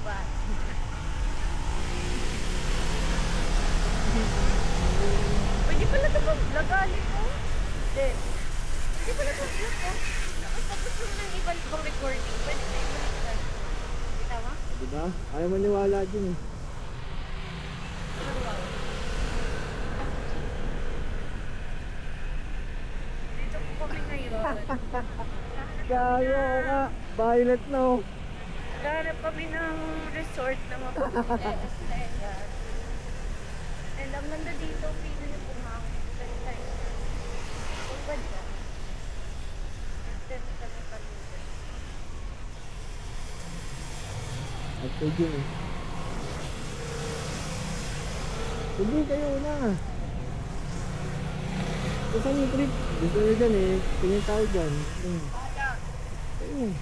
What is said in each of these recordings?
ba? Pwede pala ito ba? Lagali mo? Hindi. Pwede pala ito ba? Nakapagod mo ng ibang recording. Pwede na ibang. Tama? Diba? Ayaw maniwala dyan eh. Dito po kami ngayon. Kaya ka, violet na oh. Hanap kami ng resort na mapapalit. And ang ganda dito, pili niyo po mga ganda yun. Kung ganda. Ganda kami pamilya. At pwede eh. Sige kayo na. Saan yung trip? Gusto nyo dyan eh. Tingin tayo dyan. Ayun.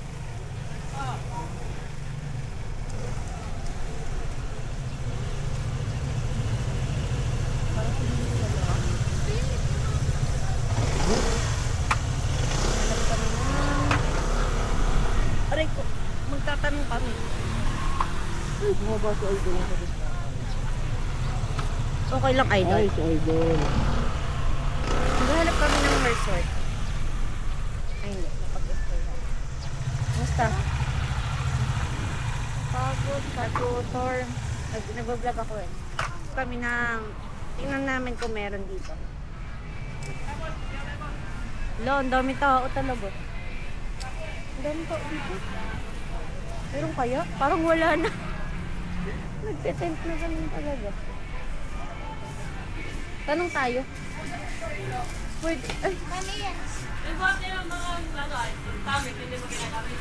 Aray ko, magtatanong kami. Ay, bumaba si Idol lang sa gusto. Okay lang, idol. Ay, si Idol. Maghanap kami ng resort. Ay, hindi. Napag-gusto lang. Basta. Pagod, katutor. Nag-vlog ako eh. Kami ng... Tingnan namin kung meron dito. Lo, ang dami tao talaga. Ang dami tao dito. Meron kaya? Parang wala na. Nagte-tent na kami talaga. Tanong tayo. Pwede. Ay. Kami yan. Ibuhat niyo yung mga tamik, hindi mo ginagamit.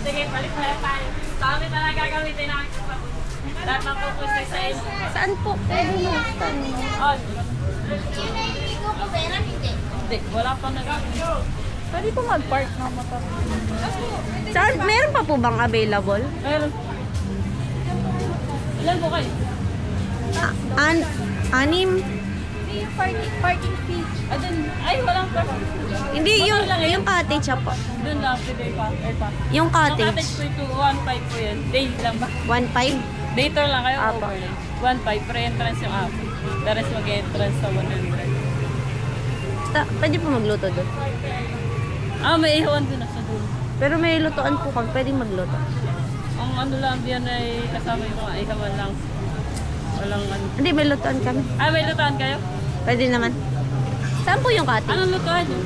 Sige, balik na lang tayo. Tamik na lang gagamitin namin. Lahat ng focus sa inyo. Saan po? Pwede na. Saan? On. Yun na yung ikaw ko pera, hindi. Hindi, wala pa nag-gamit. Pwede po mag-park ng motor. Saan? Meron pa po bang available? Meron. Ilan po kayo? Anim? Yung parking fee. Ay, walang pa. Hindi, yung cottage po. Doon lang, pwede pa. Yung Yung cottage. cottage po ito, 1.5 po yun. Day lang ba? 1.5? Day tour lang kayo, Apo. overlay. 1.5, pre-entrance yung app. The rest mag-entrance sa 100. Pwede po magluto doon. Ah, may ihawan doon sa dulo. Pero may lutuan po kami. Pwedeng magluto. Ang ano lang diyan ay kasama yung mga ihawan lang. Walang ano. Hindi, may lutuan kami. Ah, may lutuan kayo? Pwede naman. Saan po yung cottage? Anong lutuan yun?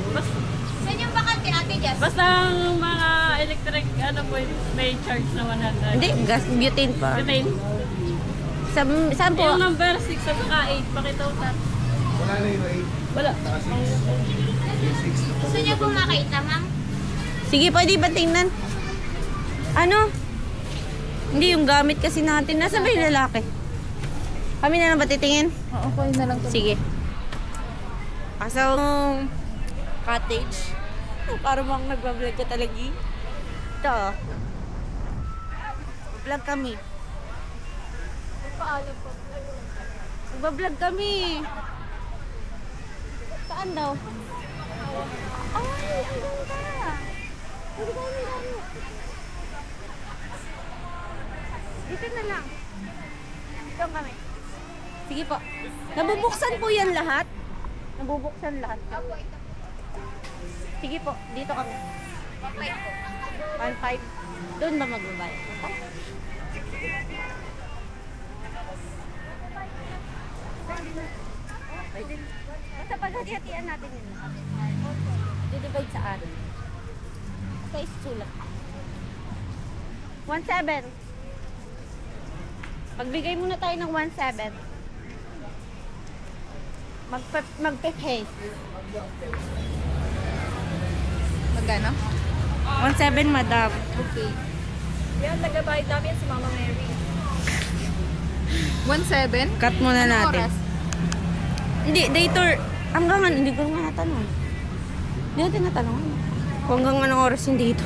Saan yung bakante, Ate Jess? Basta ang mga electric, ano po, may charge na 100. Hindi, gas, butane pa. Butane. Saan po? Yung number 6 at saka 8, pakitautan. Wala na yung 8. Wala. Gusto niyo pong makita, ma'am? Sige, pwede ba tingnan? Ano? Hindi, yung gamit kasi natin. Nasa ba yung lalaki? Kami na lang ba titingin? Oo, okay na lang. Sige. Kaso, cottage. Parang bang nagbablog ka talaga. Ito. Vlog kami. Paalam po. Nagbablog kami. Saan daw? Ay, ang ganda. Dito kami laro. Dito na lang. Dito kami. Sige po. Nabubuksan po yan lahat? Nabubuksan lahat. Sige po, dito kami. 1.5. Doon ba magbabayad? Pwede. Basta paghati-hatian natin yun lahat. Didivide sa atin. Sa isulat. 1.7. Magbigay muna tayo ng 1.7. Magpe-pay. Magkano? 1.7, madam. Okay. Yan, nag-bayad namin si Mama Mary. 1.7? Cut muna Anong natin. oras? Hindi, day tour. Hanggang ano, hindi ko nga natanong. Hindi natin natanong. Kung hanggang anong oras yung dito.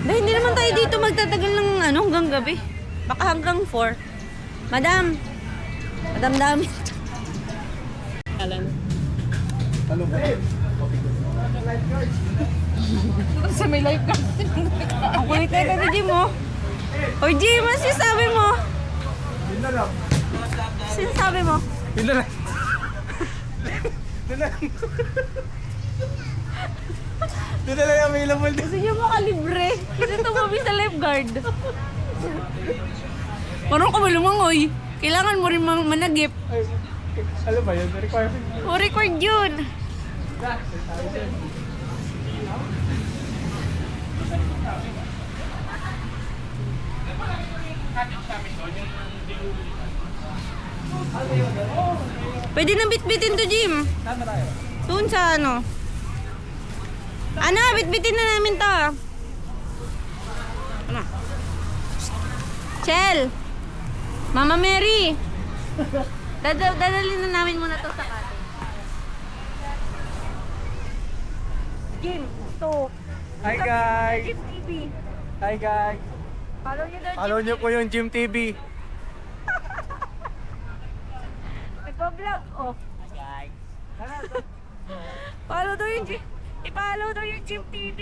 Dahil hindi naman tayo dito magtatagal ng ano, hanggang gabi. Baka hanggang 4. Madam. Madam dami. Alan. Ano ba? Sa may lifeguard. Ang kulit na ito, Jim, oh. O, Jim, ano sinasabi mo? Yun na lang. Sinasabi mo? Yun na lang. Yun na lang. Yun na lang yung available din. Gusto niyo makalibre. Kasi tumabi sa lifeguard. Parang ka ba lumangoy? Kailangan mo rin managip. Ay, alam ba yun? Requirement. O, record yun. Pwede nang bitbitin to, Jim. Saan ba tayo? Doon sa ano. Ano, bitbitin na namin to. Ano? Chel! Mama Mary! Dadalhin na namin muna to sa kate. Jim, to. Hi guys! Jim TV. Hi guys! Follow nyo daw, Follow nyo po yung Gym TV. nagpa-vlog. Oh. Guys! Follow daw yung Jim. I-follow daw yung Jim TV.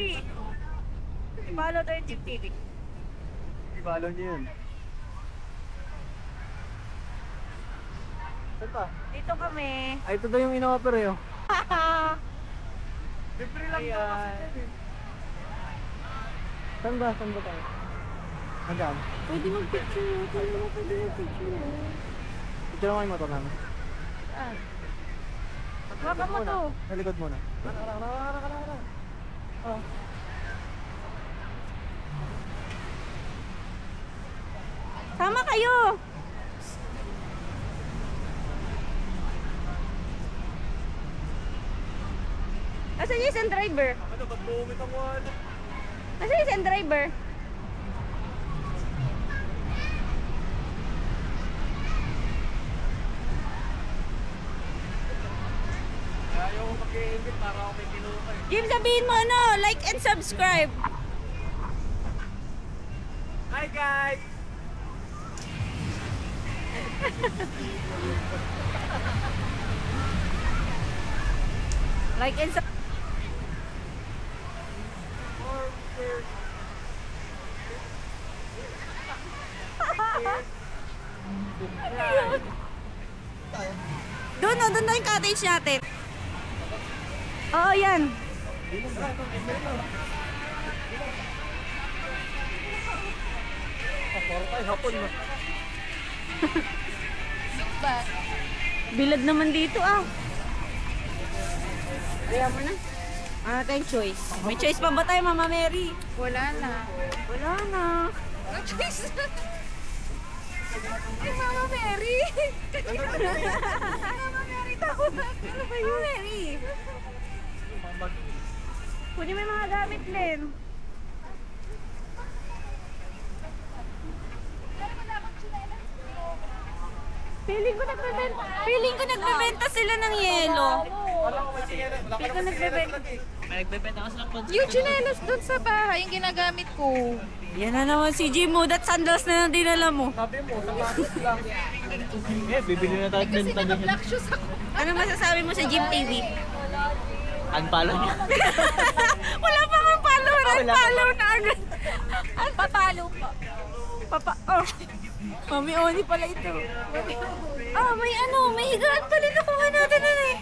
I-follow daw yung Jim TV. I-follow nyo yun. Saan ba? Dito kami. Ay, ito daw yung ino-offer eh. Oh. Libre lang to. Saan ba? Saan ba tayo? Hanggang? Pwede mag-picture. Pwede mag-picture. Ito lang yung motor namin. Saan? Baka mo to. Sa likod muna. Oh. Sama kayo. Nasaan yung isang driver? Ano, ba't bumit ang wala? Nasaan yung isang driver? Ayaw ko mag-i-invite para ako may tinukay. Jim, sabihin mo ano, like and subscribe. Hi guys! Like and subscribe. Doon na yung cottage natin. Oo, yan. Puro tayo hapon mo. Ba? Bilad naman dito ah. Kaya mo na. Ano tayong choice? May choice pa ba tayo, Mama Mary? Wala na. Wala na. No choice. Ay, Mama Mary! Mama Mary, tawag. Ano ba yun? Mama Mary. Kunin mo yung mga gamit, Len. Feeling ko nagbebenta sila ng yelo. Feeling ko nagbebenta. May nagbebenta ka sa punso. Yung chinelas doon sa bahay, yung ginagamit ko. Yan na naman si Jimo. That sandals na lang dinala mo. Sabi mo, sapatos lang. Eh, bibili na tayo Kasi ng tanim. naka-black shoes ako. Ano masasabi mo sa Jim TV? Unfollow niya. Wala pa nga follower. wala pa. Unfollow na agad. Papalo pa. Oh. Mami Oni pala ito. May may higaan pala nakuha natin na eh.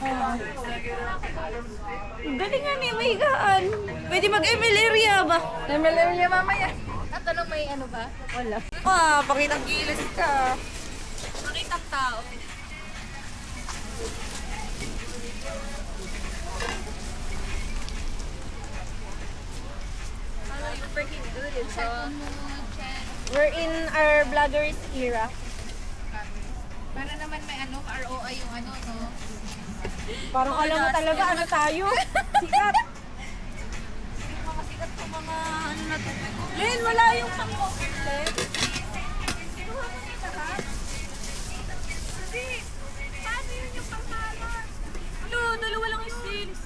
Galing nga may higaan. Pwede mag-ML area ba? Namilir niya mamaya. At ano, may ano ba? Wala. Pakitang gilas ka. Makitang tao. Freaking good. Check. We're in our vloggers era. Para naman may ano, ROI yung ano, no? Parang alam mo talaga ano tayo. Sikat. Mga sikat po mga ano na to. Len, wala yung pang-cover, Len. Kinuha mo nito, ha? Hindi. Paano yun yung pangmalan? Ano, dalawa lang yung sales.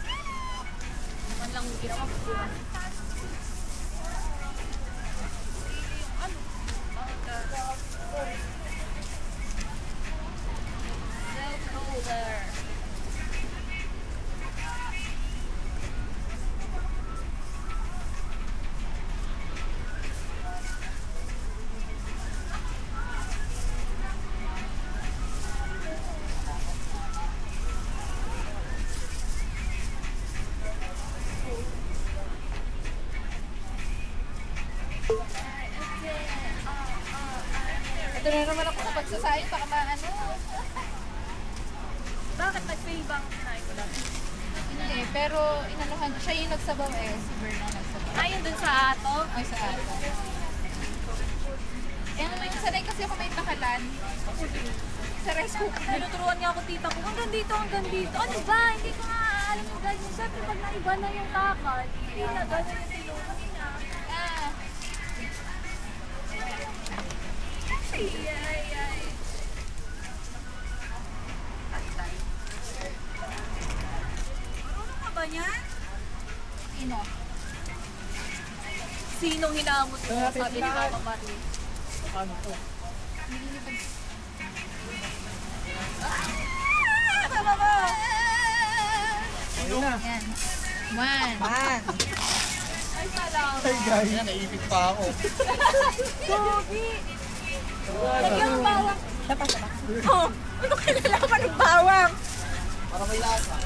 Man lang ginawa ko. na naman ako kapag sasayin, baka maano. Bakit nag-fail bang kinain ko lang? Hindi, pero inanuhan siya yung nagsabaw si Berna nagsabaw. Ayun dun sa ato. Ay, sa ato. Sanay kasi ako may takalan. Sa rice cooker. Tinuturuan niya ako tita ko, hanggang dito, hanggang dito. Ano ba? Hindi ko nga alam yung ganyan. Siyempre, pag naiba na yung takal, hindi na ganyan yung tinuruan niya. Ah, Ay. Marunong ka ba niyan? sino? Sinong hinamot mo? Sabi ni Mama Marley. Ano to? Ayun na. Yan. One. Ay, salamat. Hey guys. Naipit pa ako. Pogi. Lagyan ng bawang. Oh, ano kilala pa ng bawang? Para may lasa.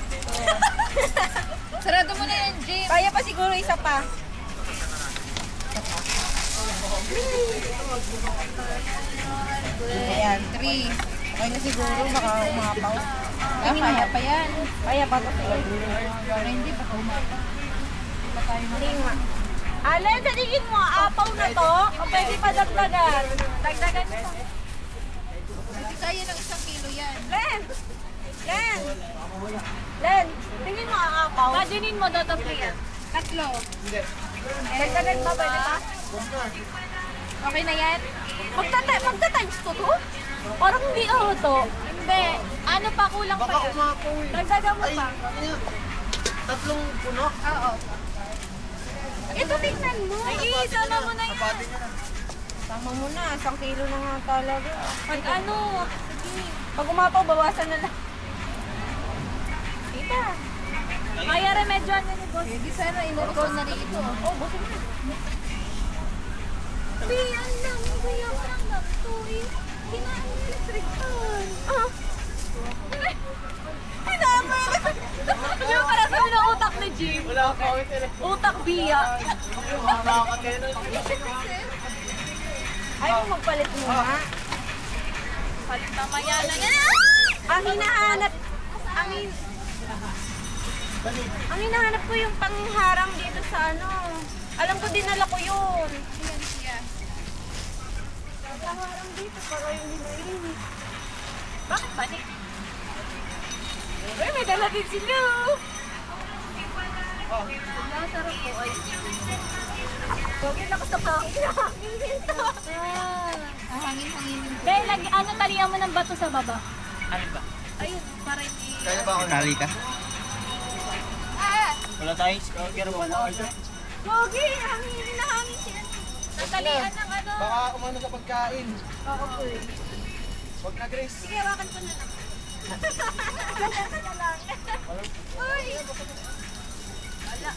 Sarado mo na yan, Jim. Kaya pa siguro isa pa. Ayan. 3. Okay na siguro, baka umapaw. Kaya pa yan. Kaya pa to. Para hindi pa umapa. Lima. Alin, sa tingin mo, apaw na to? O pwede pa dagdagan? Dagdagan mo pa. Hindi kaya ng 1 kilo yan. Len! Len! Len, tingin mo ang apaw? Imaginin mo, Dota Priya. 3. Dagdagan pa, pwede pa? Okay na yan? Magta-times to to? Parang hindi ako to. Hindi. Ano pa, kulang pa Baka yun. umapaw eh. Dagdagan mo Ay, pa. ano yan? Tatlong puno. Oo. Ito tingnan mo. Ay, isama mo na yan. Kapati niya na. Tama mo na, 1 kilo na nga talaga. Pag ano, sige. Pag umapaw, bawasan na lang. Kita. Kaya remedyoan niya ni boss. Hindi sana inurkon na rito. Oh, busin na. Biyan lang, kuya ko lang lang to eh. Kinaan niya electric fan. Ah. Yung para sa ng utak ni Jim. Wala akong kawit eh. Utak biya. Makakateno. Ayaw mo magpalit muna. Palit na mayala niya. Ang hinahanap, ang hinahanap ko yung pangharang dito sa ano. Alam ko dinala ko yun. Yan siya. Pangharang dito para yung hinahinis. Bakit panik? Uy, may dala din sila. Nasarap po ay. Huwag yung lakas na pangin. Hangin-hanginin ko. Dahil ano, talihan mo ng bato sa baba. Alin ba? Ayun, para hindi. Kaya ba ako? Tali ka? Ah! Wala tayong kaya ba ako? Gogi, hangin na hangin siya. Natalihan ng ano. Baka umano sa pagkain. Oo, okay. Wag na, Grace. Sige, hawakan ko na lang. Wala na lang. Uy! Wala.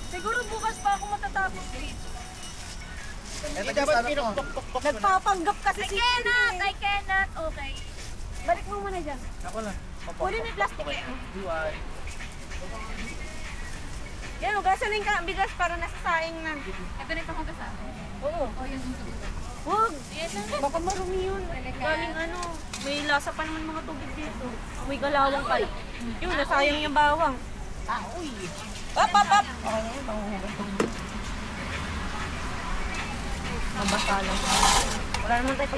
Siguro bukas pa ako matatapos dito. Ito dapat pinuktok. Nagpapanggap kasi I si cannot! I cannot! Okay. Balik mo muna dyan. Ako na. Huli may plastic eh. Duway. Yan, ugasaling ka ang bigas para nasa saing na. Ito na itong kasama. Oo. O yung susunod. Huwag. Baka marumi yun. Galing ano. May lasa pa naman mga tubig dito. May galawang pala. Yun, nasayang yung bawang. Uy. Up, up, up. Okay na yun, panguhugas tubig. Mabasa lang. Wala naman tayo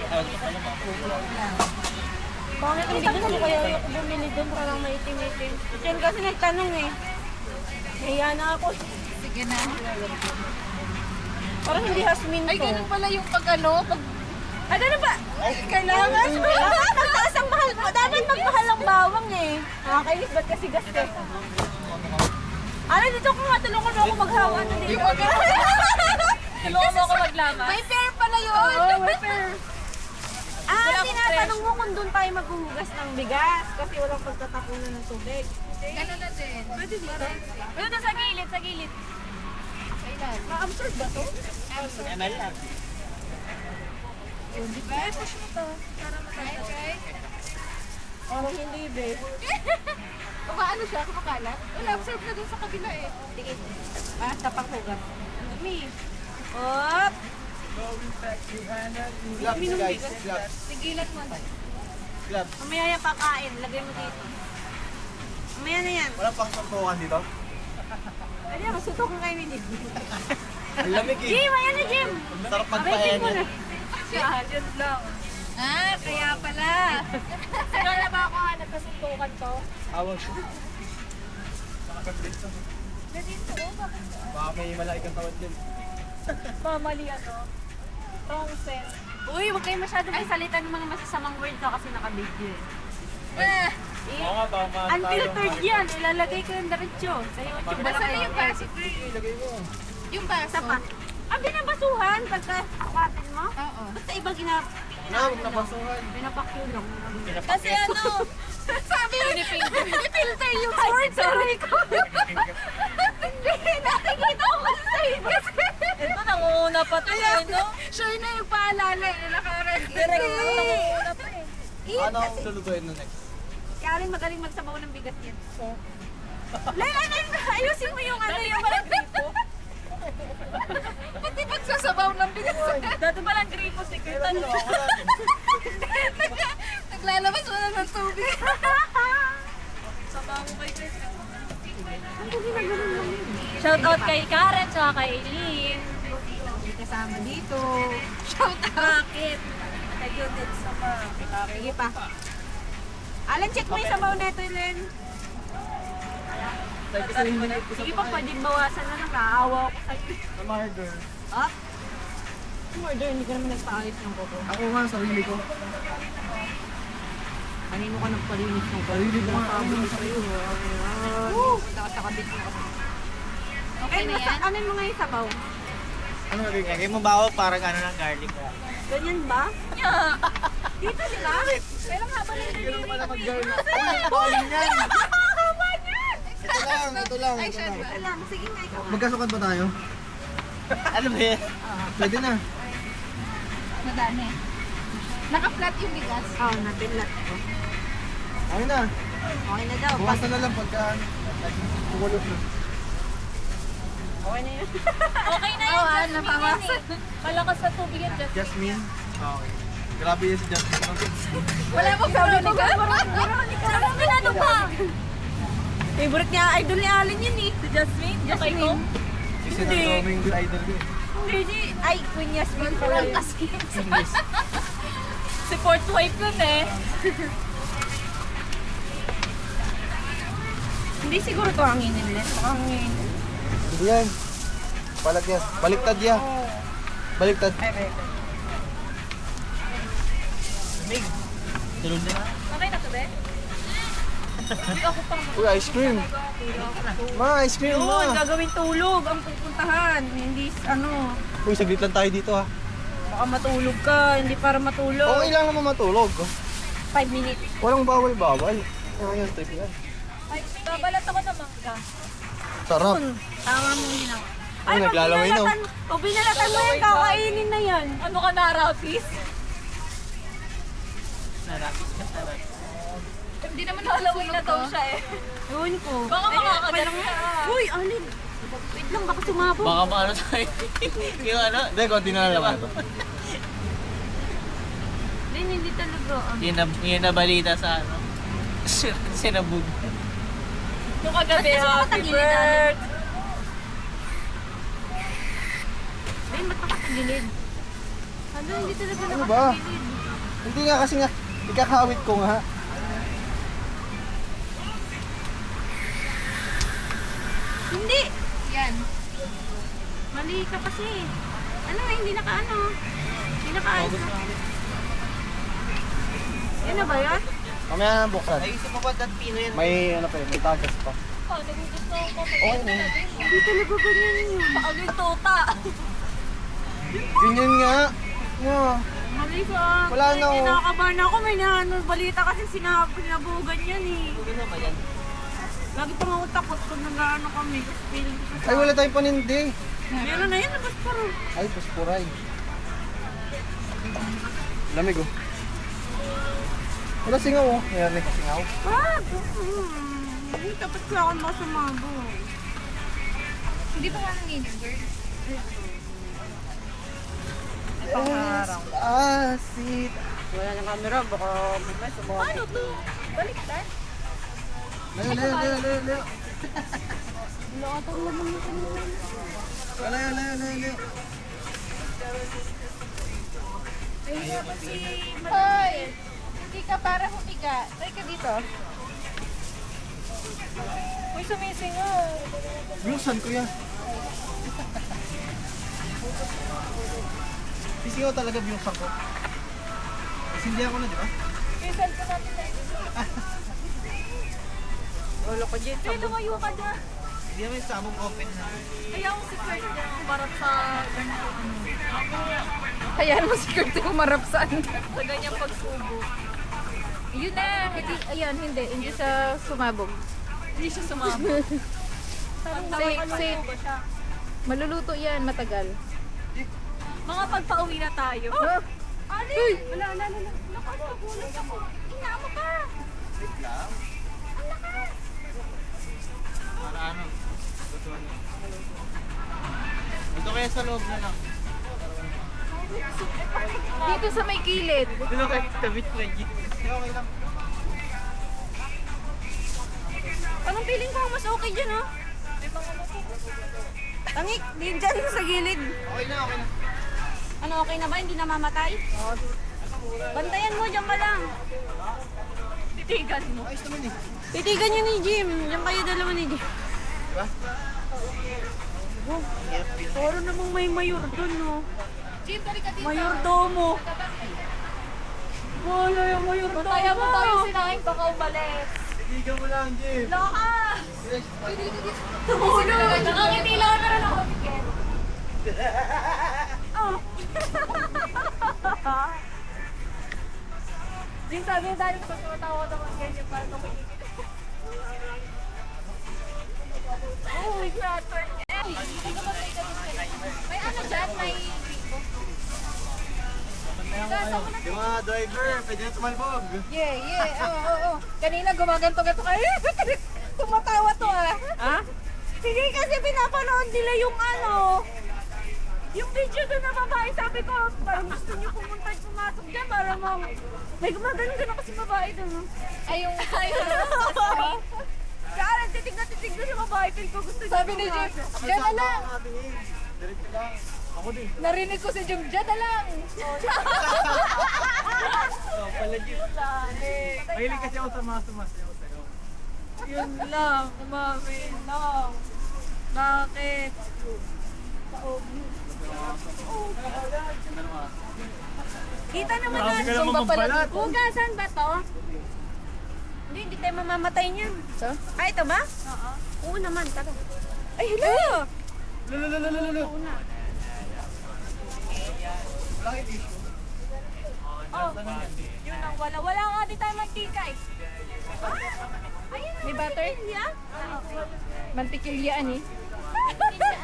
pangit ang bigas ko kaya ayoko bumili doon para lang maitim-itim. Yan kasi nagtanong eh. Nahiya na ako. Sige na. Parang hindi hasmin Ay, to. ganun pala yung pag ano, pag Ay, ganun ba? Kailangan. Magtaas ang mahal. Dapat magmahal ang bawang eh. Nakakainis, ba't kasi gastos? Ano, dito ko nga, tulungan mo ako maghawa na dito. Tulungan mo ako maglamas. may pair pala yun. Oo, may pair. Ah, Wala akong tinatanong mo kung doon tayo maghuhugas ng bigas kasi walang pagtatapunan ng tubig. Ganun na din. Pwede dito. Ayun na sa gilid, sa gilid. Kailan? Ma-absorb ba to? ML lang. Ay, push mo to. Try, try. Parang hindi, babe. Baka ano siya, kumakalat? Wala, absorb na dun sa kabila eh. Ah, sa panghugas. Me. Op! Gloves guys, gloves. Tigilan mo. Gloves. Mamaya yan pakain, lagay mo dito. Mamaya na yan. Wala pang suntukan dito. Ano yan, masutukan kayo ni Jim. Ang lamig eh. Jim, ayan na Jim! Sarap Breaking magpahen mo na. eh. Yan lang. Ah, kaya pala. Siguro na ba ako nagkasuntukan to? Awang siya. Ganito, bakit? Baka may malaikang tawad dyan. Mamali ano? Wrong sense. Uy, huwag kayo masyadong salita ng mga masasamang word to kasi naka-video eh. Ah, Oo nga, tama. Unfiltered yan, ilalagay ko yung diretso. Sa YouTube, wala Nasaan kayo. yung baso? Ilagay mo. Yung baso? Isa pa. Ah, binabasuhan pagka sukatin mo? Oo. Basta iba Huwag na basuhan. pinapakulong. Kasi ano, sabi mo, i-filter yung sword. Sorry ko. Hindi, nakikita ko kasi. Ito, nangunguna pa to eh, no? Sure na yung paalala eh. Naka-ready. Nangunguna pa eh. Ano ang lulutuin na next? Kaya rin magaling magsabaw ng bigat yan. Lai, ayusin mo yung ano yung Pati pagsasabaw ng bigas. Dati pa lang gripo si Kirtan. Naglalabas mo na ng tubig. Sama mo kay Kirtan. Shout out kay Karen tsaka kay Eileen. kasama dito. Shout out. Bakit? Kayo din sa Sige pa. Alan, check mo yung sabaw neto, Len. Sige pa, pwedeng bawasan na lang. Naawa ako sa'yo. Sa murder. Ah? Murder, hindi ka naman nagpaayos ng kuko. Ako nga, sarili ko. Kanino ka nagpalinis ng kuko? Sarili ko nga. Sabi ko sa'yo. Punta ka sa kabit mo kasi. Okay na yan? Ano mo nga yung sabaw? Ano gagawin mo ba ako parang ano ng garlic ko? Ganyan ba? Dito sila? Pero nga ba nila Hindi naman na mag-garlic. Uy, yan! Ito lang. Ay, syempre. Alam, sige nga ikaw. Magkasukat ba tayo? Ano ba yan? Pwede na. Madami. Naka-flat yung bigas. Oo, natinlat ko. Okay na. Okay na daw. Bukasan na lang pagka kukulot na. Okay na yun. Okay na Oo, yan, napawasan. Malakas sa tubig yan, Jasmine. Jasmine? Okay. Grabe yun si Jasmine. Wala mo sabi ni Kat. Jasmine, ano ba? Favorite niya, idol ni Allen yun eh. Si Jasmine? Okay ko? Kasi na-toming yung idol ko eh. Hindi, ay, Queen Yasmin pala Walang yun. kasi. Si fourth wife yun eh. Hindi siguro to hanginin, Len. Baka hanginin. Hindi yan. Palag yan. Baliktad yan. Baliktad. Mig. Tulog na. Okay na to, be? Hindi ako pang Uy, ice cream. Ma, ice cream Yun, ma. gagawin tulog ang pupuntahan. Hindi, ano, Uy, saglit lang tayo dito ha. baka matulog ka. Hindi para matulog. Okay lang naman matulog. 5 minutes. Walang bawal-bawal. Ayan, trip yan. Ay, babalat ako ng mangga. Sarap. Tama mo ginawa. Ay, naglalaway na. Pag binalatan mo yan, kakainin na yan. Ano ka na, Rapis? Hindi naman Lalawin na daw siya eh. Yun ko. Baka makakagat ka. Uy, Alin. Wait lang, baka sumabog. Baka maano tayo. Yung ano, Hindi, konti na lang ito. Hindi talaga. yun na balita sa ano. Sinabog. Yung kagabi, Ba't kasi happy makatagilid, birthday. Ayun, ba't nakatagilid? Ano, hindi talaga Ano ba? nakatagilid. Hindi nga kasi nga, ikakawit ko nga. Hindi. Yan. Mali ka kasi. Ano, hindi nakaano. Hindi nakaayos. Yan na ba yan? Mamaya na buksan. Naisip mo ba that pino yan? May ano pa yun, may tagas pa. Oh, nagugusto ko. Okay na yun. Hindi talaga ganyan yun. Agad tota. Ganyan nga. Nga. Mali ka. Wala na, oh. Kinakabahan ako. May balita kasi sinabugan yan eh. Ano naman yan? Lagi pang ako takot kung nag-ano kami. Kasi feeling ko Ay, wala tayong panindi. Meron na yan, nabas pa rin. Ay, puspuray. Lamig oh. Wala singaw oh. Mayroon na singaw. Wag! Hindi dapat ka ako masumabo. Hindi pa nga nanginigir. Pangarang. Sit. Wala na camera, baka mamaya sumawa. Ano to? Balik na? Layo, layo, layo, layo, layo. Layo, layo, layo, layo. Hoy! Hindi ka para humiga. Try ka dito. Uy, sumisingaw. Buksan ko yan. Sisigaw talaga binuksan ko. Sindihan ko na, di ba? Pinsan ko natin na Lolo ko dyan. Uy, lumayo ka na. Hindi naman yung sabong open na. Kaya ako si Kurt yung umarap sa ganyan. Kaya mo si Kurt yung umarap sa sa ganyang pagsubo. Yun na. Hindi siya sumabog. Hindi siya sumabog. Safe. Maluluto yan, matagal. Mga pagpauwi na tayo. Oh! Ali! Wala. Nakas, nagulat ako. Inaamo ka! Wait lang. Para ano? Tutuan niya. Ito kaya sa loob na lang. Dito sa may kilid. Dito kay Tabit Reggie. Okay lang. Anong feeling ko mas okay dyan, oh? Tangik, din dyan sa gilid. Okay na, okay na. Ano, okay na ba? Hindi na mamatay? Bantayan mo, dyan ka lang. Titigan mo. Ayos naman eh. Titigan nyo ni Jim. Diyan kayo dalawa ni Jim. Diba? Puro namang may mayor dun, no? Jim, balik ka dito. Mayordomo. Wala yung mayordomo. Kaya mo tayo sinaing baka umalis. Tigigan mo lang, Jim. Loka! Tumulong! Nakangitila ka na rin ako, Miguel. Oh. Jim, sabi na dahil ko tumatawa naman ganyan para nakikinig. Oh, my God. May ano dyan? May gripo. Yung mga driver, pwede na tumalbog. Yeah. Oo. Kanina gumaganto-ganto ka. Tumatawa to ah. Ha? Hindi kasi pinapanood nila yung ano. Yung video doon na babae, sabi ko, parang gusto niyo pumasok dyan para may gumagano-gano kasi babae doon. No? Ay, yung... Kaya titignan sa babae, pero ko gusto niya Sabi ni Jim, dyan na lang. Diretso lang. Ako din. Narinig ko si Jim, dyan na lang. Oh, pala Jim. Mahilig kasi ako sa mga sumasayaw sa'yo. Yun lang, umami lang. Bakit? Kita naman Marami ka naman Sumba pala. magbalat. Hugasan ba to? Hindi tayo mamamatay niyan. So? Ay, ito ba? Oo naman, tara. Ay, hello! Lalo. Wala kayo tissue. Oh, yun ang wala. Wala nga di tayo mantika eh. Ayun, may butter? Mantikilyaan eh.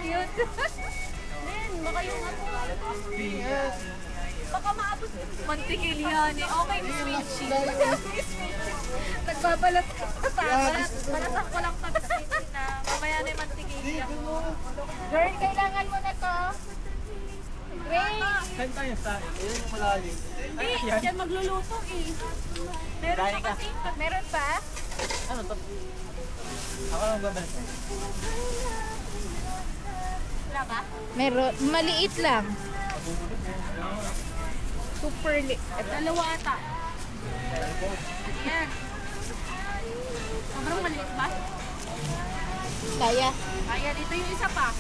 Yun. Then, baka yung ano. Baka maabot. Mantikilyaan eh. Okay, Miss Winchie. Nagbabalat ka pa. Balasak ko lang pag na mamaya na yung mantikilya. Girl, kailangan mo na to. Ray! Saan tayo sa? Ayan yung malalim. Hindi, dyan magluluto eh. Meron pa kasi. Meron pa? Ano to? Ako lang babalik. Wala ba? Meron, maliit lang. Super lit. Dalawa ata. Yan. Sobrang maliit ba? Kaya. Kaya dito yung isa pa.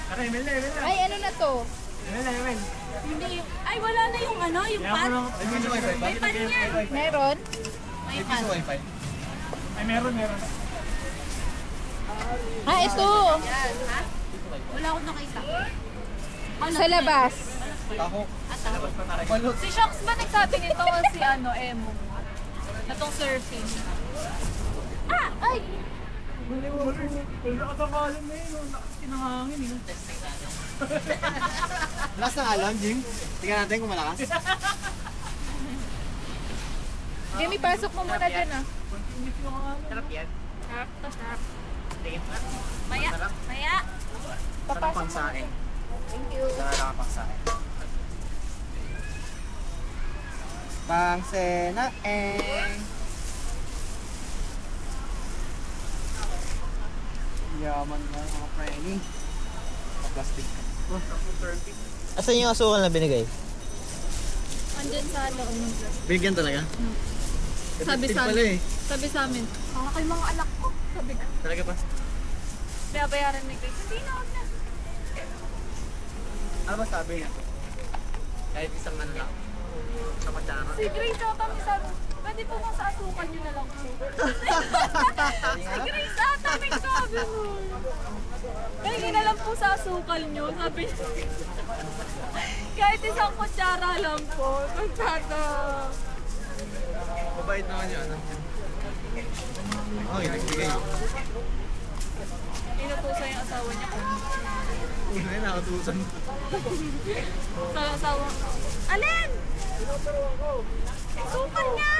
Aray, Emel na. Ay, ano na to? Emel. Hindi, ay wala na yung ano, yung Kaya ko pan. lang. Ay, may sa wifi ba? May pan yan. Meron? May sa wifi. Ay, meron. Ah, ito. Yan, ha? Wala akong nakita. Sa labas. Taho. Balot. Si Shox ba nagsabi nito o si ano, Emo? Na tong surfing. Ah! Ay! Wala ka sa kalam na yun. Kinahangin yun. Lakas ng alam, Jim. Tingnan natin kung malakas. Jimmy, pasok mo muna dyan ah. Sarap yan. Sarap to, sarap. Maya, maya. Sarap pang saing. Thank you. Saan lang pang sa akin? Pang sena Yaman na mga preni. Plastic. Asan yung asukal na binigay? Andyan sa loob ng plastic. Bigyan talaga? Sabi sa pala eh. Sabi sa amin, baka kayo mga anak ko. Sabi ko. Talaga pa? Bayaran ni Grace. Hindi na, huwag na. Ano ba sabi niya? Kahit isang man lang. Sa kutsara. Si Grace ata may sabi, pwede po kung sa asukan nyo na lang po. Si Grace ata may sabi mo. Kaya na lang po sa asukal nyo. Sabi niya. Kahit isang kutsara lang po. Magtata. Mabait naman yun, ano? Oh, nagbigay. Inutusan yung asawa niya. Una yun, nakatusan. Sa asawa. Alin? Sukal niya!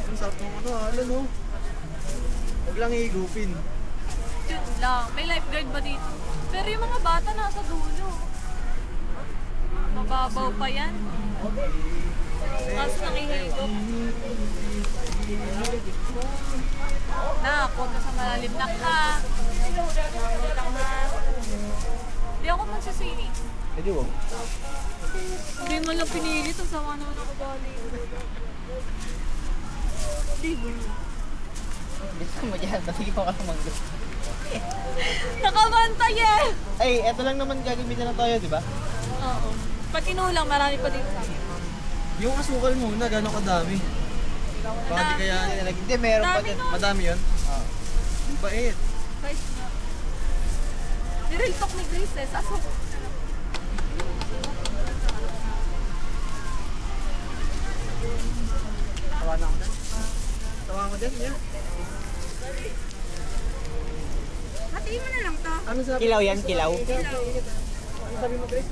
Ang sarap ng ano, alam mo. Huwag lang higupin. Yun lang. May lifeguard ba dito? Pero yung mga bata nasa dulo. Mababaw pa yan. Kaso nakihigop. Punta sa malalim na ka. Hindi ako magsasini. Hindi wag. Hindi mo lang pinilit. Ang sama naman ako bali. Di ba? Gusto mo dyan, hindi ko kakamanggo. Nakabantay eh! Ay, eto lang naman gagamitin na tayo, di ba? Oo. Pag kinulang, marami pa dito sa akin. Yung asukal muna, gano'ng kadami? Baka di kaya Hindi, meron pa Dami din. nun. madami yun? Oo. Ang bait. Guys nga. Nirel talk ni Grace eh. Sa asok. Tawa na ako dyan. Tawa mo dyan, yeah. Hatiin mo na lang to. Ano sabi? Kilaw yan, kilaw. Ano sabi mo, Grace?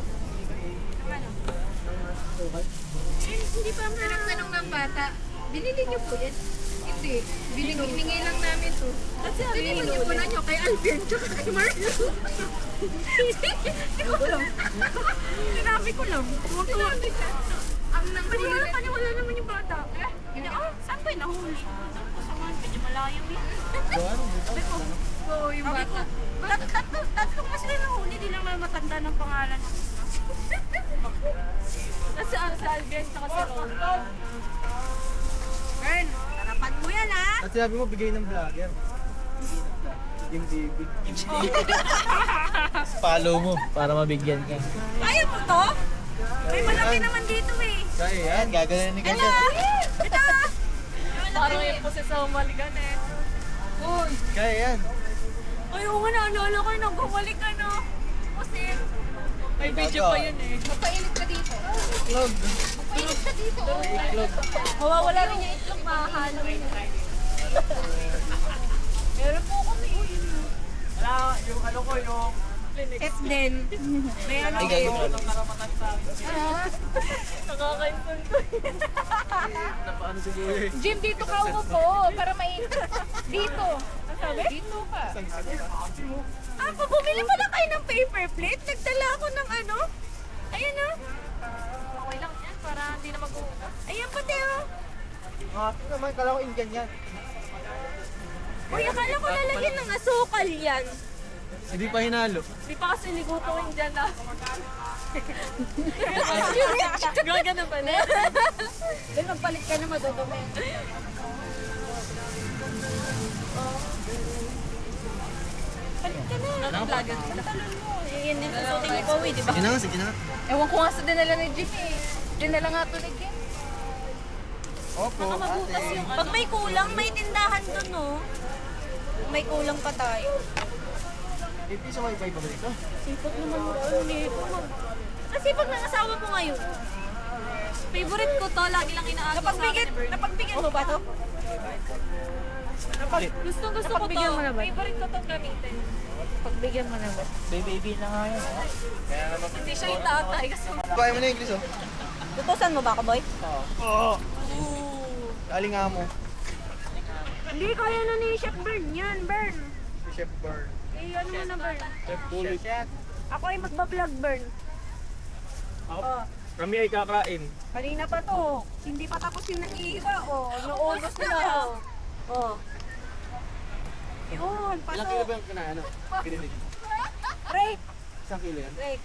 Hindi pa ma... Tanong ng bata, binili niyo po yan? Hindi. Biningi lang namin to. Kasi Hindi mo niyo po na niyo kay Alvin tsaka kay Marlo. Hindi ko alam. Sinabi ko lang. Sinabi ka. Ang nang Paniwala naman yung bata. Hindi, saan ba yung nahuli? Saan medyo malayo eh. Oo, yung Sabi ko, bata. tatlo nga sila nahuli, di lang naman matanda ng pangalan. Kasi sa Albion tsaka si Ron. Kern, tarapan mo yan ha? At sinabi mo, bigay ng vlogger. Yung TV. Follow mo para mabigyan ka. Kaya mo to? May malaki naman dito eh. Kaya yan. Ayan, gagawin ni Hello! Ganyan. Ito! Parang yung po sa umaligan eh. Uy! Kaya yan. Ay, oo nga, naalala ko, nagbumalik ka no. Kasi, May video pa yun eh. Magpainit ka dito. Itlog. Magpainit ka dito. Mawawala rin yung itlog, mahahalo. Meron po kami. Wala, yung ano ko, yung et din. May ano Ay, gagawin mo. Nakakainsan ko. Napaano si Kuya eh. Jim, dito ka umupo para mainit. Dito. Sabi? Dito ka. pag bumili pala kayo ng paper plate, nagdala ako ng ano. Ayan na. Okay lang yan para hindi na mag-uugas. Ayan pati oh. Ito naman, kala ko Indian yan. Uy, akala ko lalagyan ng asukal yan. Hindi pa hinalo. Hindi pa kasi liguto yung dyan na. Gagano ba na? Then magpalit ka na madudumi. Palit ka na. Naka-vlogger. Yan din susutin ni Powi, di ba? Sige na nga, sige na nga. Ewan ko nga sa dinala ni Jim eh. Dinala nga to ni Jim. Opo, Baka mabutas yung ano. Pag may kulang, may tindahan doon, no? Kung may kulang pa tayo. Ito sa wifi ba dito? Sipag naman mo ano nito. Kasi pag nangasawa mo ngayon, Favorite ko to, lagi lang inaagaw sa akin ni Bernie. napagbigyan mo ba to? Gusto ko to. Pagbigyan mo na ba? Favorite ko tong gamitin. Pagbigyan mo na ba? Baby na nga yun. Hindi siya itatay kasi Kaya mo na English oh. Tutusan mo ba ako, boy? Oo. Aling nga mo. Hindi, kaya na ni Chef Bern yan, Bern. Si Chef Bird. Eh, ano mo na, Bern? Chef Bullet. Ako ay magbablog, Bern. Kami ay kakain. Kanina pa to. Hindi pa tapos yung nag-iiba, oh. Naubos na. Oh. Yun, Ilang kilo pasok. ba yung kinaano? Kinilig. Break, Isang kilo yan? break.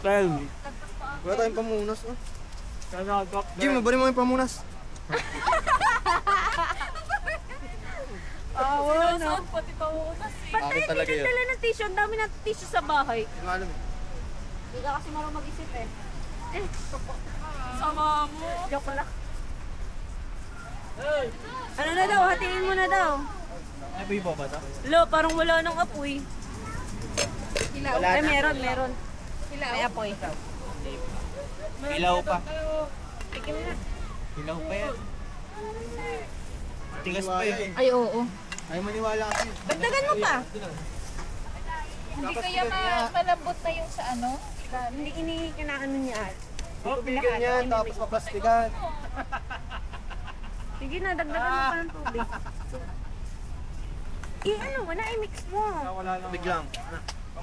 Tell me. Wala tayong pamunas oh. Kanagak. Jim, mabarin mo yung pamunas. Awa, no? pati pa utas eh. Ba't tayo Bakit talaga hindi yun? nagdala ng tissue? Ang dami ng tissue sa bahay. Hindi ko alam eh. Hindi ka kasi marunong mag-isip eh. Sama mo. Joke lang. Ano na daw? Hatiin mo na daw. Ay, ba iba ba ito? Lo, parang wala nang apoy. Ilaw. Wala Ay, na. meron. Ilaw. May apoy. Ilaw pa. Tikim na. Ilaw pa yan. Tigas pa yun. Ay, oo. Ay maniwala kasi. Dagdagan mo pa. Hindi kaya malambot na yung sa ano? Hindi kinaano niya. Oh, bigyan yan, tapos paplastikan. Sige na, dagdagan mo pa ng tubig. Ano mo na, i-mix mo. Wala lang. Biglang.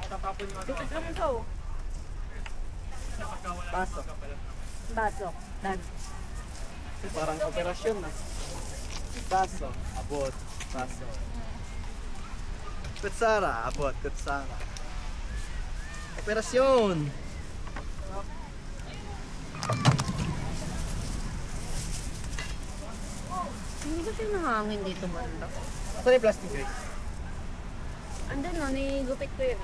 Tatapon mo. Dikit lang ito. Pasok. Baso. Dan. Parang operasyon na. Pasok. Abot. Pasok. Kutsara. Abot. Kutsara. Operasyon. Hindi kasi nahangin dito banda. Saan yung plastic guys? Andun no, gupit ko yun.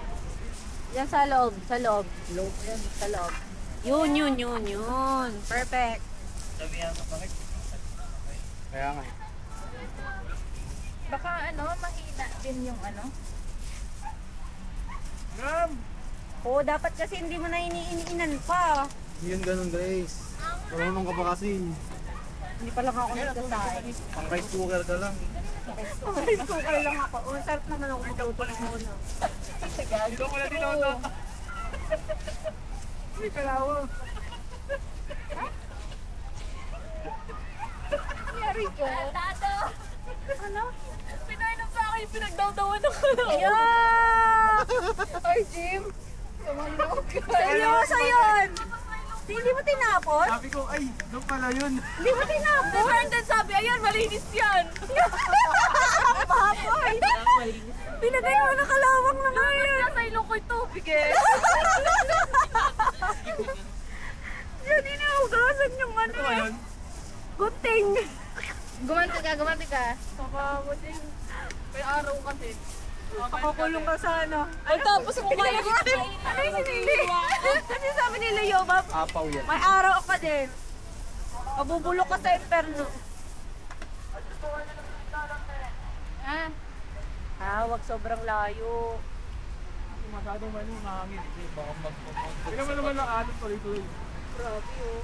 Yan sa loob, sa loob. Yan, sa loob. Yun. Perfect. Sabihan ka bakit? Kaya nga. Baka ano, mahina din yung ano. Ngam! Oo, dapat kasi hindi mo na iniinan pa. Yun ganun Grace. Marunong ka pa kasi. Hindi pa lang ako nagsasain. Pang rice cooker ka lang. Rice cooker lang ako. Oh, sarap naman ako magluto ng una. Dito ko na dito ito. May kalawa. Nangyari ko. Dado. Ano? Pinainom sa akin yung pinagdawdawan ng kalaw. Yeah! Ay, Jim. Sumanok ka. Seryoso yun! Hindi mo tinapon? Sabi ko, ay, doon pala yun. Hindi mo tinapon? Si Herndon sabi, ayan, malinis yan. Baboy! Pinagay mo na kalawang naman yun. Nasa ilong ko yung tubig eh. Yan, inuugasan yung ano eh. Guting. Gumanti ka. Kabawa din. May araw kasi. Nakakulong ka sa ano. Ay, tapos kumain ko. Ano yung sinili? Kasi sabi nila, Yobab, Apaw yan. may araw ka din. Mabubulok ka sa inferno. Ah, wag sobrang layo. Masyadong ano, mahangin. Baka mag-mag. Hindi naman lang alat tuloy-tuloy. Grabe oh.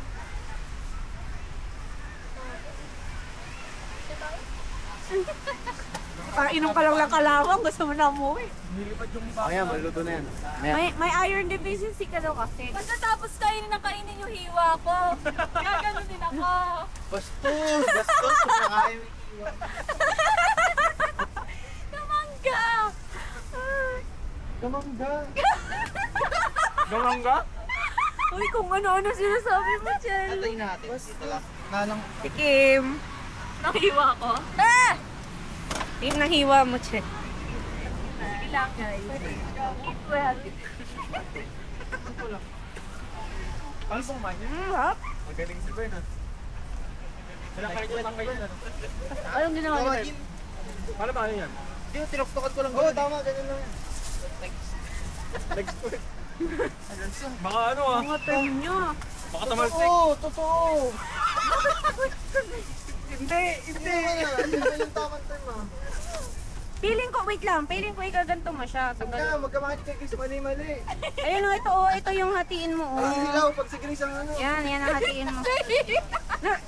Kainom ka lang ng kalawang, gusto mo na umuwi. Nilipad yung Ayan, maluluto na yan. May iron deficiency ka daw kasi. Basta tapos kainin yung hiwa ko. Kaya gano'n din ako. Bastos! Bastos! Kumakain mo yung iwan. Kamangga. Kamangga! Gamangga? Uy, kung ano-ano sinasabi mo, Chel. Antayin natin. Dito lang. Nalang. Tikim. Nang hiwa ko. Ah! Tikim ng hiwa mo, Chel. Sige lang, guys. Paano pong man yan? Hap. Magaling si Ben ah. Wala kahit lang kayo na. Anong ginawa ni Ben? Tawagin. Paano ba yan? Hindi, tinoktokan ko lang. Oo, tama. Ganun lang yan. Nag-sport. Baka ano ah. Mga term nyo. Baka tamalsik. Oo, totoo. Hindi. Hindi na. Hindi ba yung tamang term ah? Feeling ko, wait lang. Feeling ko ikaganto mo siya. Magkamahit ka Grace. Mali-mali. Ayun o, ito o. Ito yung hatiin mo o. Ang hilaw pag si Grace ang ano. Yan ang hatiin mo.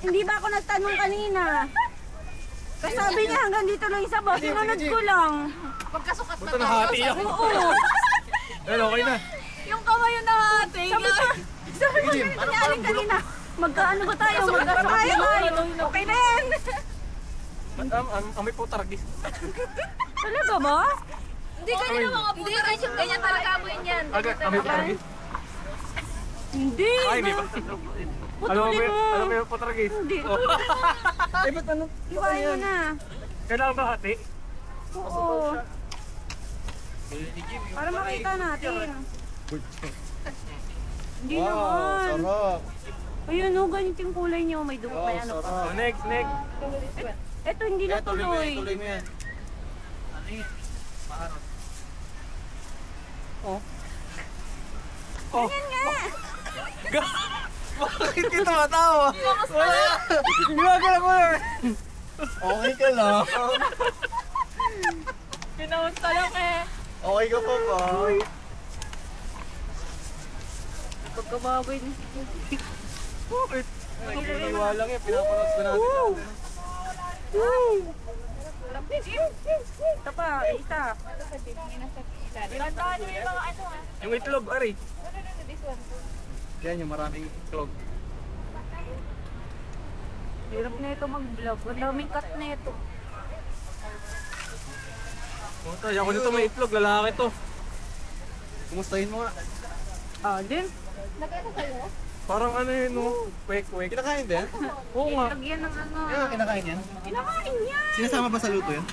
Hindi ba ako nagtanong kanina? Tapos sabi niya hanggang dito lang isa ba? Sinunod ko lang. Magkasukat na Punta na tayo. hati ako. Oo. Ayun, okay na. Yung kamay yung nahati. Sabi ko ganito ni Aling kanina. Magkaano ba tayo? Magkasakay tayo. Okay na yan. Amoy po taragis. Talaga ba? Hindi ganyan mga puto. Hindi ganyan talaga amoy niyan. Amoy po taragis. Hindi. Ay, hindi ba? Putulin mo. Alam mo yung po taragis? Hindi. Eh, ba't ano? Iwain mo na. Kailangan ba hati? Oo. Para makita natin. Hindi naman. Sarap. Ayun o, ganito yung kulay niyo. May dugo pa yan. Oh, next. Ito hindi na tuloy. Tuloy mo yan. Ganyan nga. Bakit kita matawa? Wala. Gumagala ko na. Okay ka lang. Pinaunta lang eh. Okay ka pa ba? Pagkababoy na. Bakit? Nagkiniwa lang yan. Pinapanood ko natin. Ito pa, isa. Tandaan niyo yung mga ano ah. Yung itlog, Ari. This one. Yan yung maraming itlog. Hirap na ito mag-vlog. Ang daming cut na ito. Puta, ako nito may itlog, lalaki to. Kumustahin mo nga. Ah, din. Nag-ano kayo? Parang ano yun, no? Kwek-kwek. Kinakain din? Oo nga. Lagyan ng ano. Yan, kinakain yan. Kinakain yan. Sinasama ba sa luto yan?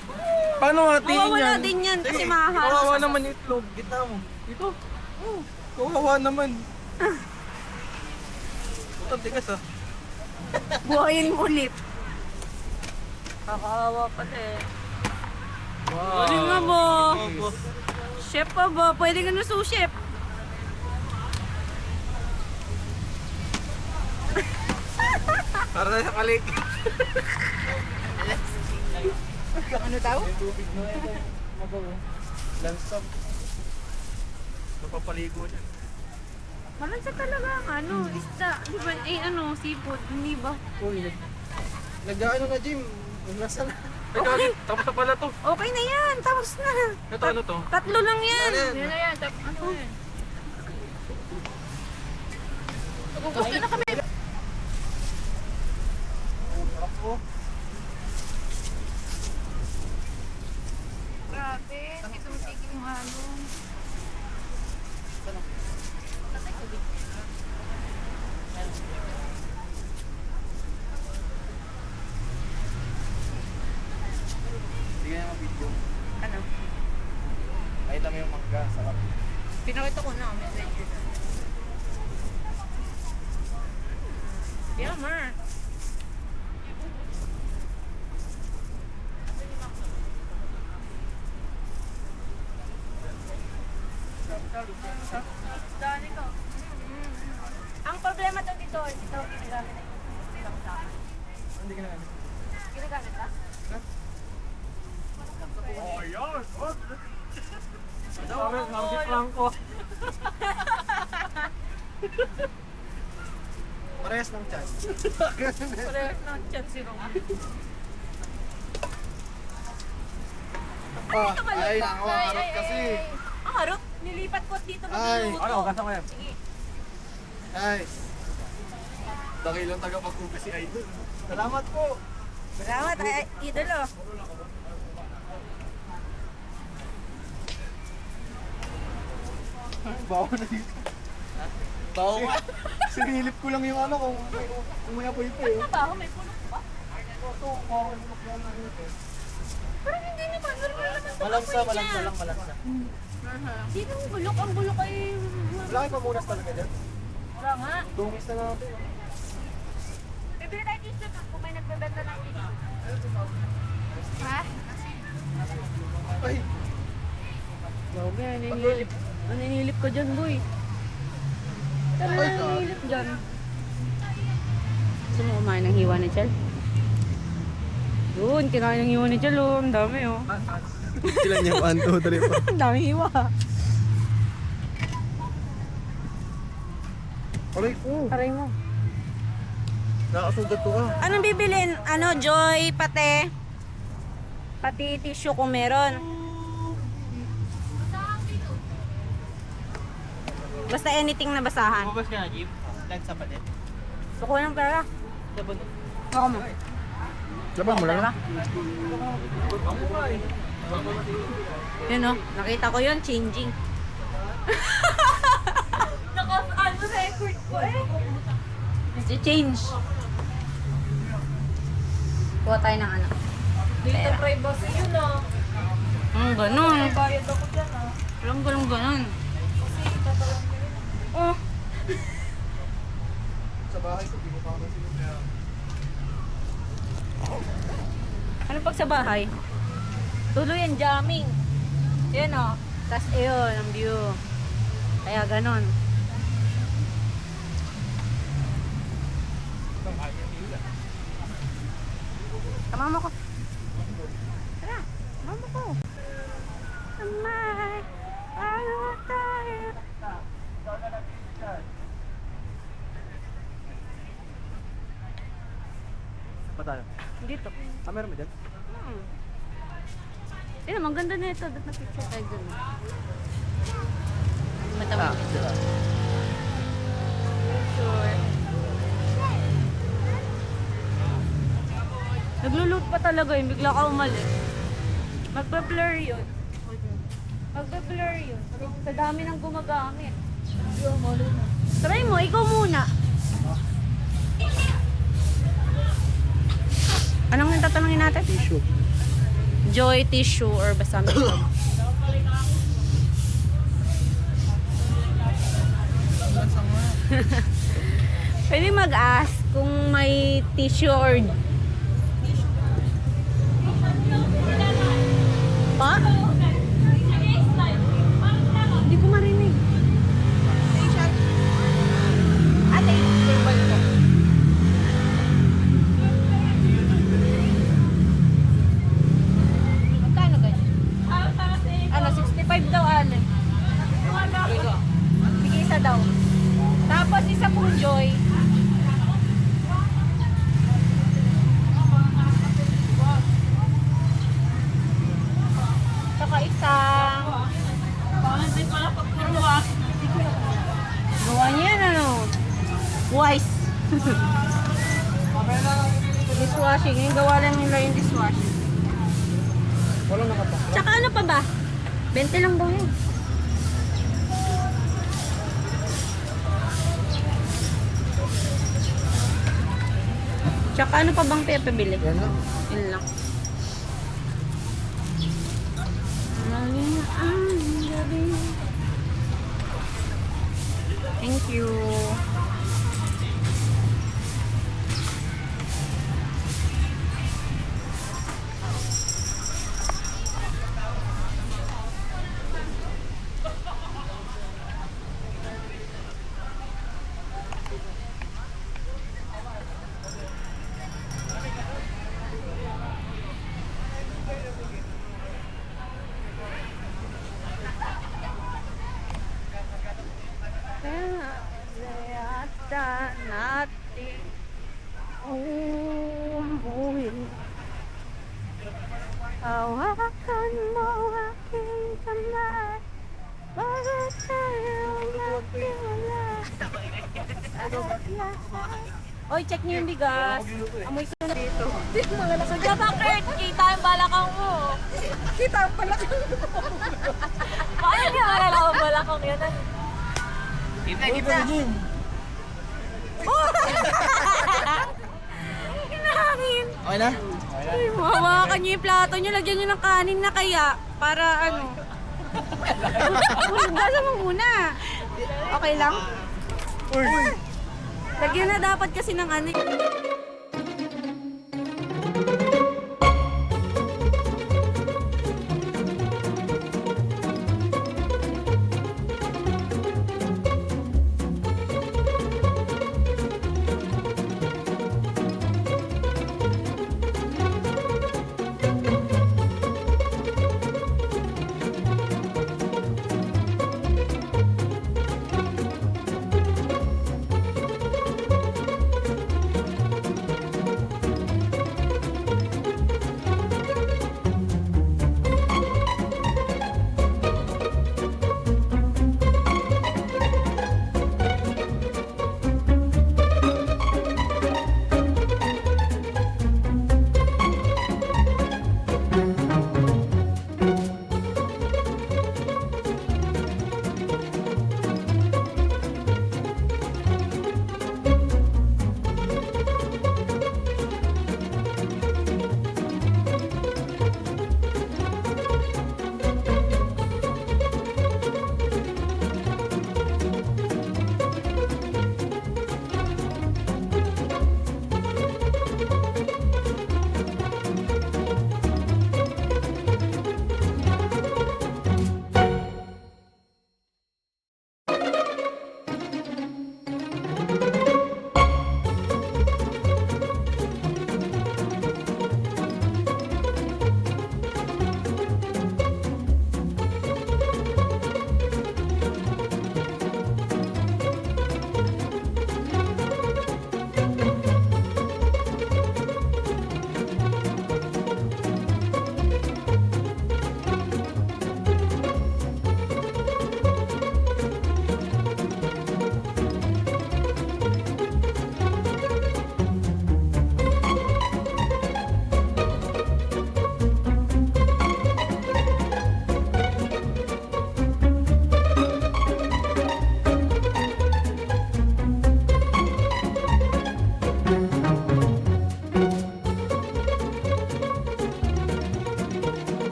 Paano hatiin Mawawala yan? din yan kasi Sige. mahal. Kawawa naman yung itlog. Gitna mo. Ito. Kawawa naman. Puta, tigas ah. Buhayin mo ulit. Kakawa pala eh. Wow. Galing nga ba? Chef pa ba? Pwede ka na sous-chef. Para na sa kalik. Ano daw? Yung tubig mo ito. Mabaw. Lansam. Napapaligo siya. Malansa talaga ang ano, isda. Di ba? Eh ano, seafood. Hindi ba? Uy, nag-ano na Jim. Nasa na. Ay, kagi, tapos na pala to. Okay na yan. Tapos na. Ito ano to? Tatlo lang yan. Yan na yan. Ano yan? Gusto na kami. Grabe. Hindi tumitigil yung ano. Hindi ka na video. Ano? Nakita mo yung mangga. Sarap. Pinakita ko na. Message. Yeah, Mar. Ang problema daw dito, ito ginagamit na Hindi ka na. Ginagamit ba? Oh, ayun. Nakakit lang ko. Parehas ng chan. Parehas ng chat si Rom. Ay, nakakarap kasi. Ang harap, nilipat ko dito Ay. magluluto. Ano, kasa ko yan. Nice. Dakilang taga-pagkupi si Idol. Salamat po. Salamat, ay, idolo. Bawa na dito. Bawa nga. Sinilip ko lang yung ano kung may apoy pa eh. Ano ba ako? May puno ba? Ito, bawa na dito. Parang hindi naman, normal naman ito. Malamsa lang, malamsa. Hindi naman bulok, ang bulok ay... Wala kayo pamunas talaga dyan. Wala nga. Tungis na natin. Bibili tayo t-shirt kung may nagbebenta ng t-shirt. Ha? Ay, Grabe, naninilip. Naninilip ka dyan, boy. Tara na, naninilip dyan. Gusto mo kumain ng hiwa ni Chel? Yun, kinain ng hiwa ni Chel, oh. Ang dami, oh. ilan niya? 1, 2, 3, 4. Ang dami hiwa. Aray ko. Aray mo. Nakasugat ko ka. Anong bibilin? Ano, Joy, pate? Pati tissue kung meron. Basta anything na basahan. Bumabas ka na, Jeep. Lang sa palit. Gusto ko ng pera. Sabon. Ako mo. Laban mo lang. Yun o, nakita ko yun, changing. Naka-ano record ko eh. Change. Kuha tayo ng ano. Data privacy yun ah. Ganun. Bayad ako dyan ah. Ganun. Kasi tatalong ko yun. Oh. Ano pag sa bahay? Tuloy yan, jamming. Yan o. Tapos ayun, ang view. Kaya ganon. Tamama ko. Tara, tamama ko. Tamay. Ano tayo? Pa tayo. Dito. Ah, meron mo dyan? Eh, ang ganda na ito. Dapat na picture tayo dun. Matama. Sure. Nagluluto pa talaga yun. Bigla ka umalis. Magpa-blur yun. Magpa-blur yun. Sa dami ng gumagamit. Try mo, ikaw muna. Anong tatanungin natin? Tissue. Joy tissue or basta makeup. Pwede mag-ask kung may tissue or... Pa? Hindi ko marinig. Ate, table ko. Magkano ganyan? Ano, 65 daw, Ale. Sige, isa daw. Tapos isa pong Joy. Saka isang... Gawa niya yan, ano? Wise. Dishwashing. Yung gawa lang nila yung dishwashing. Walang nakapa. Tsaka ano pa ba? 20 lang daw yun. Tsaka ano pa bang pipili? Yan lang. Yun lang. Thank you. Yata natin umuhin. Hawakan mo aking kamay. Bakit tayo magtiwala? Oy, check niyo yung bigas. Amoy sunod dito. Mga nasudya, bakit? Kita ang balakang mo. Kita ang balakang mo. Paano niya alala ang balakang yun? Kita, kita. Kinahangin. Okay na? Ay, hawakan niyo yung plato niyo. Lagyan niyo ng kanin na kaya. Para ano. Gasa mo muna. Okay lang? Lagyan na dapat kasi ng ano.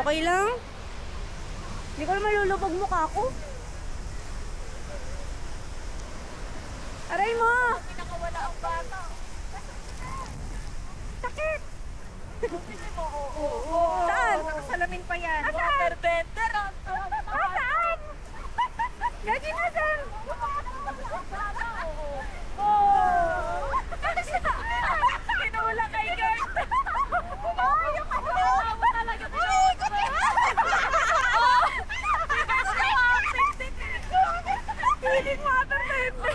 Okay lang? Hindi ko naman lulubog mukha ko. Aray mo! Pinakawala ang bata. Sakit! Oo. Saan? Nakasalamin pa yan. Nasaan? Waterbender. Saan? Gagi na saan? Pinawala kay Gert. Ay, yung kasama talaga. Ay, Piling waterbender.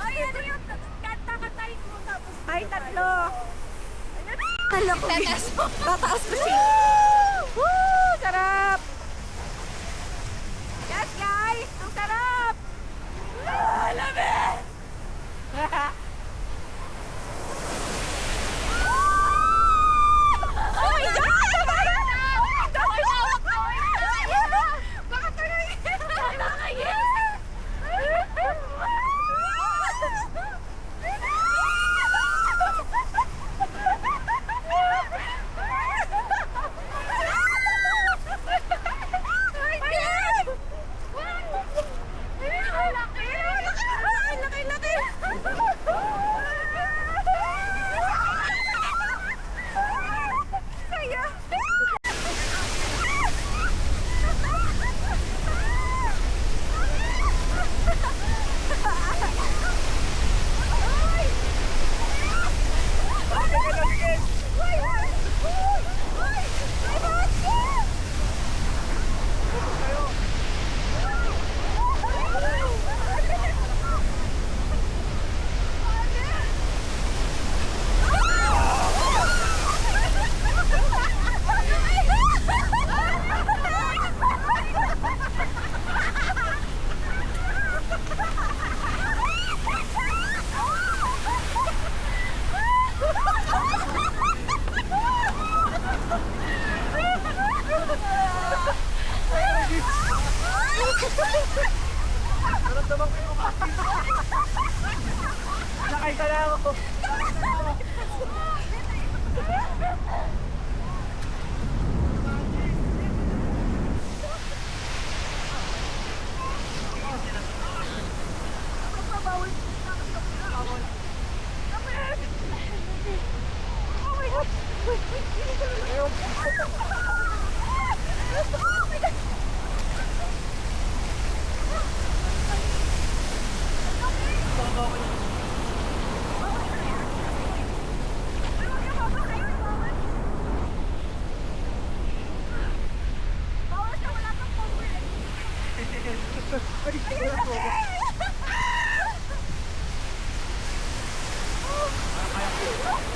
Ay, ano yun? Kanta-kantahin mo tapos. Ay, tatlo. Hala ko. Tataas mo. Tataas ko siya. Woo! Sarap! Yes, guys! Ang sarap! Lamig! Oh my God! Baka tuloy. Sakay ka na ako.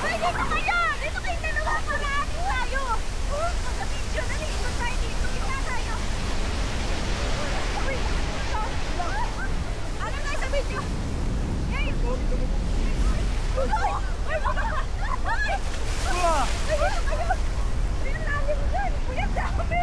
Ay, dito kayo! Dito kayo dalawa para atin tayo! Sa video, dali, ikot tayo dito. Kita tayo. Uy! Ano tayo sa video? Hey! Uy! Uy! Ay! Ay, dito kayo! Ang lalim dyan! Uy, ang dami!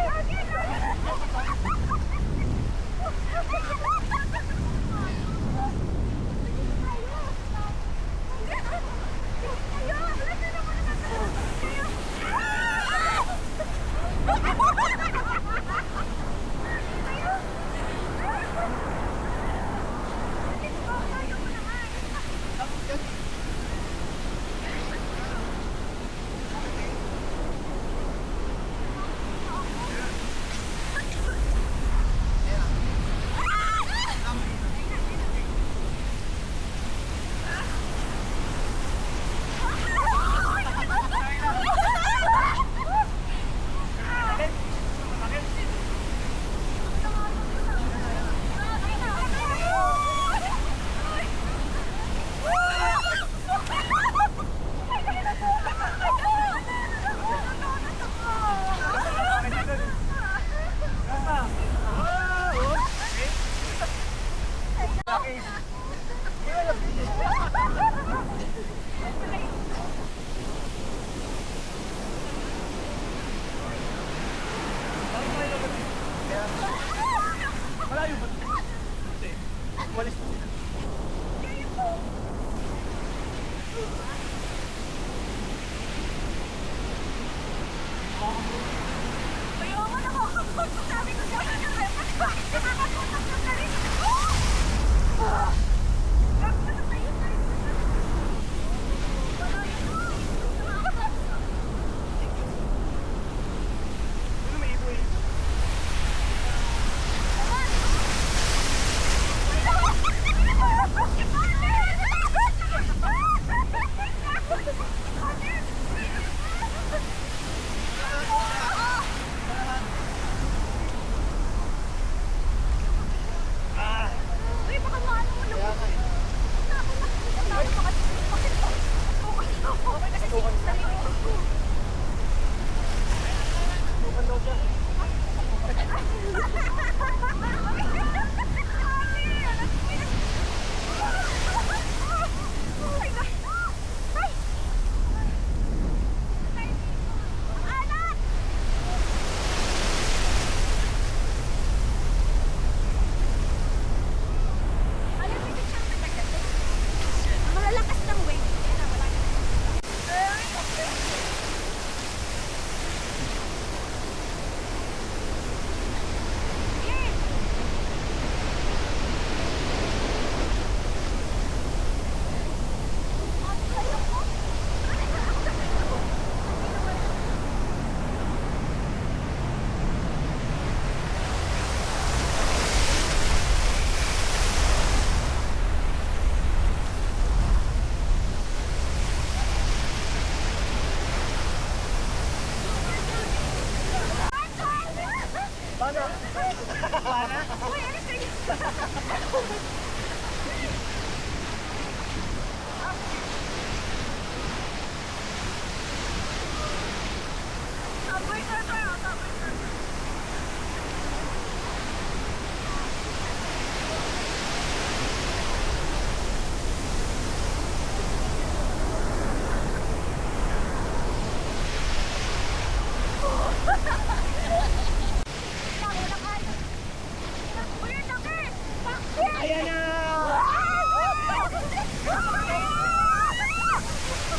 Ayan na!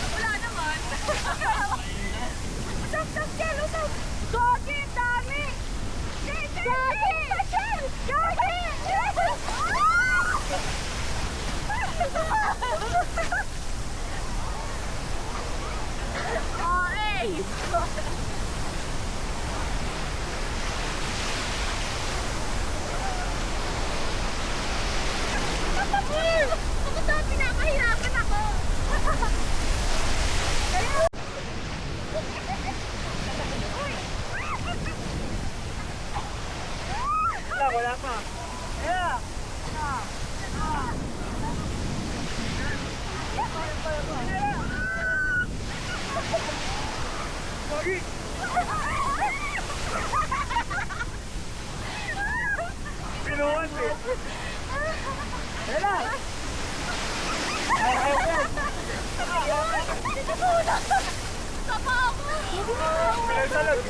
Wala naman. Usap, Kel, usap. Gogi, dami. Gogi! Gogi! Oh, eh! Ako daw, pinapahirapan ako. Wala pa. Yeah! Pogi! Pinuwan eh! Ela! Tapa ako. Pinagsalag!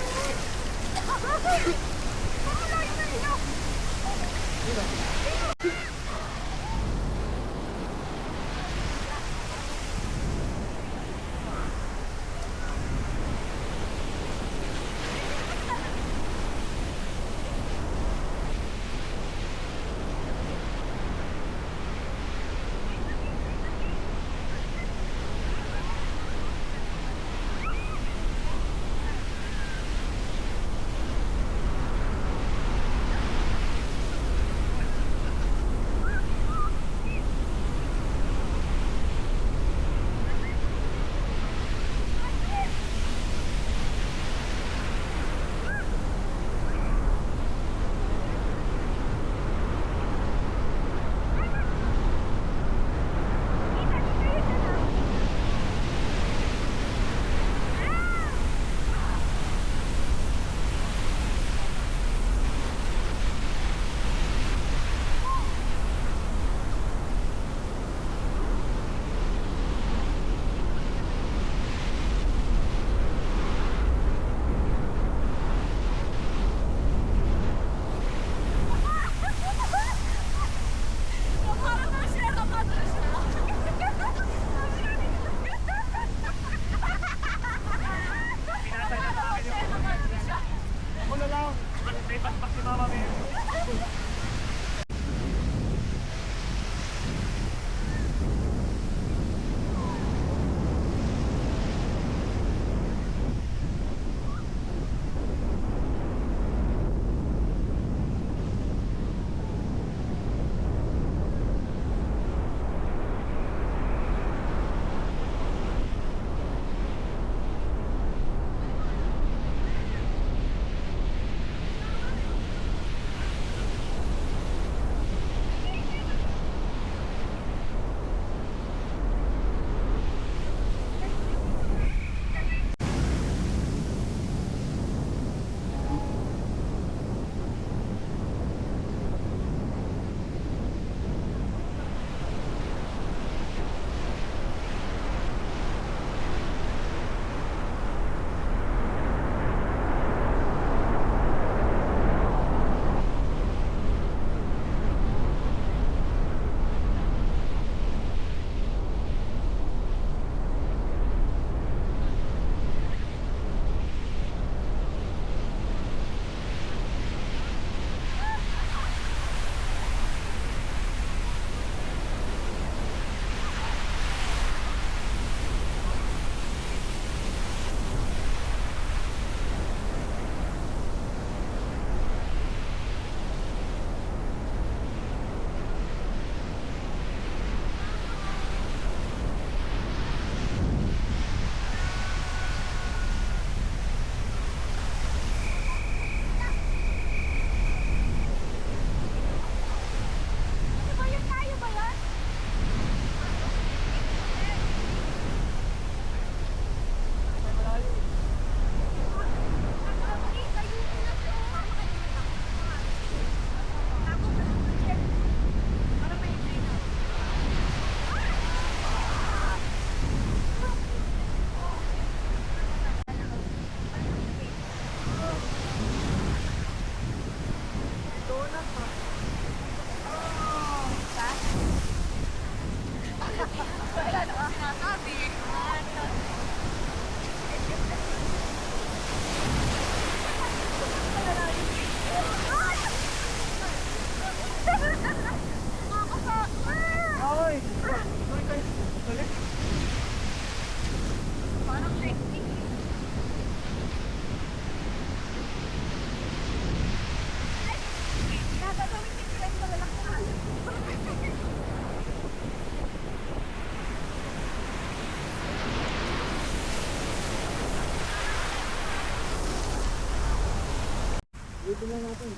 Dito na natin.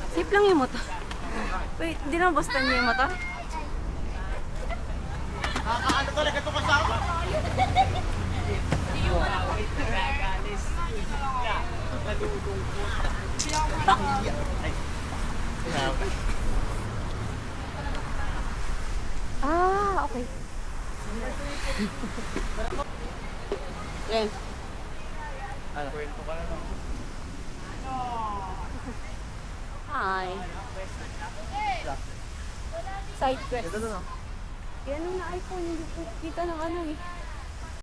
Safe lang yung motor. Wait, di na bustan niya yung motor? Ah, okay. Yan. Kwento ka na lang. Hi. Side quest. Ito na. Yan ang na-iPhone, hindi ko kita ng ano eh.